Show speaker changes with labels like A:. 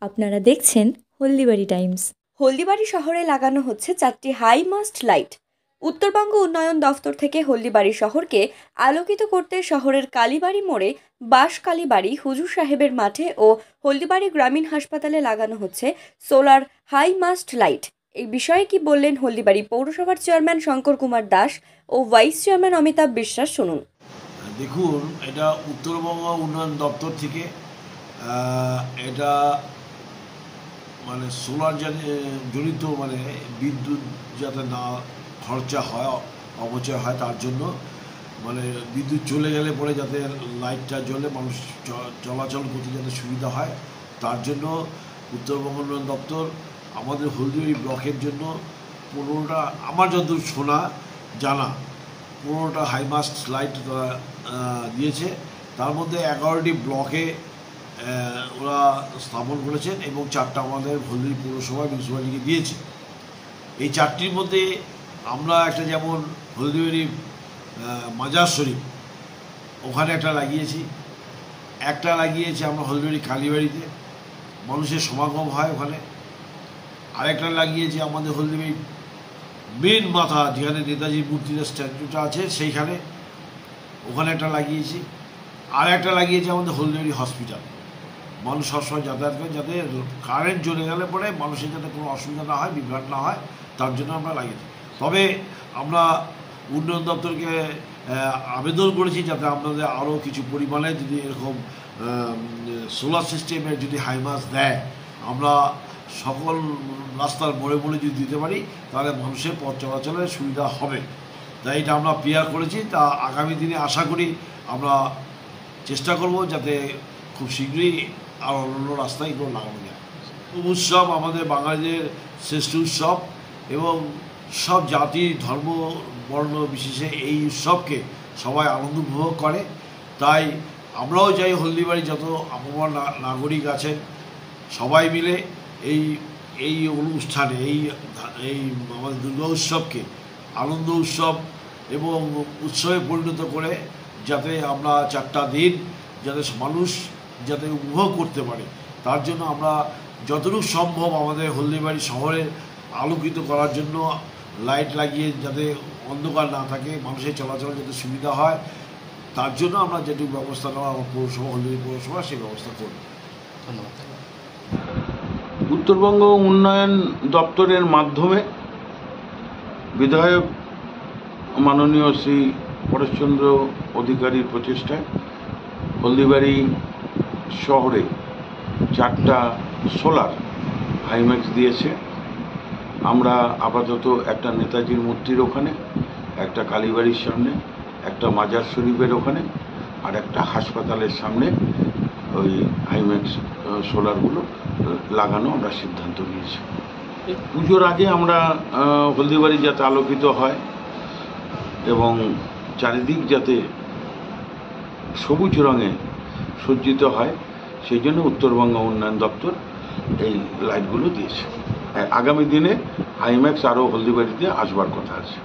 A: আপনারা দেখছেন হলদিবাড়ি টাইমস। হলদিবাড়ি শহরে লাগানো হচ্ছে 4টি হাই মাস্ট লাইট। উত্তরবঙ্গ উন্নয়ন দফতর থেকে হলদিবাড়ি শহরকে আলোকিত করতে শহরের কালীবাড়ি মোড়ে, বাস কালীবাড়ি, হুজুর সাহেবের মাঠে ও হলদিবাড়ি গ্রামীণ হাসপাতালে লাগানো হচ্ছে সোলার হাই মাস্ট লাইট। এই বিষয়ে কি বললেন হলদিবাড়ি পৌরসভার চেয়ারম্যান শঙ্কর কুমার দাস ও ভাইস চেয়ারম্যান অমিতাভ বিশ্বাস, শুনুন।
B: দেখুন, এটা উত্তরবঙ্গ উন্নয়ন দপ্তর থেকে এটা সোলার জনিত বিদ্যুৎ যাতে না খরচা হয়, অপচয় হয়, তার জন্য বিদ্যুৎ চলে গেলে পরে যাতে লাইটটা জ্বলে মানুষ চলাচল করতে যাতে সুবিধা হয়, তার জন্য উত্তরবঙ্গ উন্নয়ন দপ্তর আমাদের হলদিবাড়ি ব্লকের জন্য 15টা, আমার যতদূর শোনা জানা 15টা হাইমাস্ট লাইট দিয়েছে। তার মধ্যে 11টি ব্লকে ওরা স্থাপন করেছেন এবং 4টা আমাদের হলদিবাড়ি পৌরসভা মিউনিসিপ্যালিটিকে দিয়েছে। এই 4টির মধ্যে আমরা একটা, যেমন হলদিবাড়ি মাজার শরীফ, ওখানে একটা লাগিয়েছি আমরা হলদিবাড়ি কালীবাড়িতে, মানুষের সমাগম হয় ওখানে। আরেকটা লাগিয়েছি আমাদের হলদিবাড়ি মেন মাথা, যেখানে নেতাজির মূর্তির স্ট্যাচুটা আছে সেইখানে, ওখানে একটা লাগিয়েছি। আর একটা লাগিয়েছি আমাদের হলদিবাড়ি হসপিটাল। মানুষ সবসময় যাতায়াত করে, যাতে কারেন্ট চলে গেলে পরে মানুষের যাতে কোনো অসুবিধা না হয়, বিভ্রাট না হয়, তার জন্য আমরা লাগিয়েছি। তবে আমরা উন্নয়ন দপ্তরকে আবেদন করেছি যাতে আপনাদের আরও কিছু পরিমাণে যদি এরকম সোলার সিস্টেমের যদি হাইমাস দেয়, আমরা সকল রাস্তার মোড়ে মোড়ে যদি দিতে পারি, তাহলে মানুষের পথ চলাচলের সুবিধা হবে। তাই এটা আমরা প্রেয়ার করেছি। তা আগামী দিনে আশা করি আমরা চেষ্টা করব যাতে খুব শীঘ্রই আর অন্য রাস্তায় এগুলো লাগানো যায়। উৎসব আমাদের বাঙালিদের শ্রেষ্ঠ উৎসব এবং সব জাতি, ধর্ম, বর্ণ বিশেষে এই উৎসবকে সবাই আনন্দ উপভোগ করে। তাই আমরাও চাই হলদিবাড়ি যত আপামর নাগরিক আছেন সবাই মিলে এই অনুষ্ঠানে, এই আমাদের দুর্গা উৎসবকে আনন্দ উৎসব এবং উৎসবে পরিণত করে যাতে আমরা 4টা দিন যাতে মানুষ যাতে উপভোগ করতে পারে, তার জন্য আমরা যতটুকু সম্ভব আমাদের হলদিবাড়ি শহরে আলোকিত করার জন্য লাইট লাগিয়ে যাতে অন্ধকার না থাকে, মানুষের চলাচল যাতে সুবিধা হয়, তার জন্য আমরা যেটুকু ব্যবস্থা নেওয়া আমার পৌরসভা, হলদিবাড়ি পৌরসভা, সেই ব্যবস্থা করব।
C: ধন্যবাদ। উত্তরবঙ্গ উন্নয়ন দপ্তরের মাধ্যমে বিধায়ক মাননীয় শ্রী পরেশচন্দ্র অধিকারীর প্রচেষ্টায় হলদিবাড়ি শহরে 4টা সোলার হাইম্যাক্স দিয়েছে। আমরা আপাতত একটা নেতাজির মূর্তির ওখানে, একটা কালীবাড়ির সামনে, একটা মাজার শরীফের ওখানে, আর একটা হাসপাতালের সামনে ওই হাইম্যাক্স সোলারগুলো লাগানো আমরা সিদ্ধান্ত নিয়েছি। পুজোর আগে আমরা হলদিবাড়ি যাতে আলোকিত হয় এবং চারিদিক যাতে সবুজ রঙে সজ্জিত হয়, সেই জন্য উত্তরবঙ্গ উন্নয়ন দপ্তর এই লাইটগুলো দিয়েছে। আগামী দিনে হাইম্যাক্স আরও হলদিবাড়িতে আসবার কথা আছে।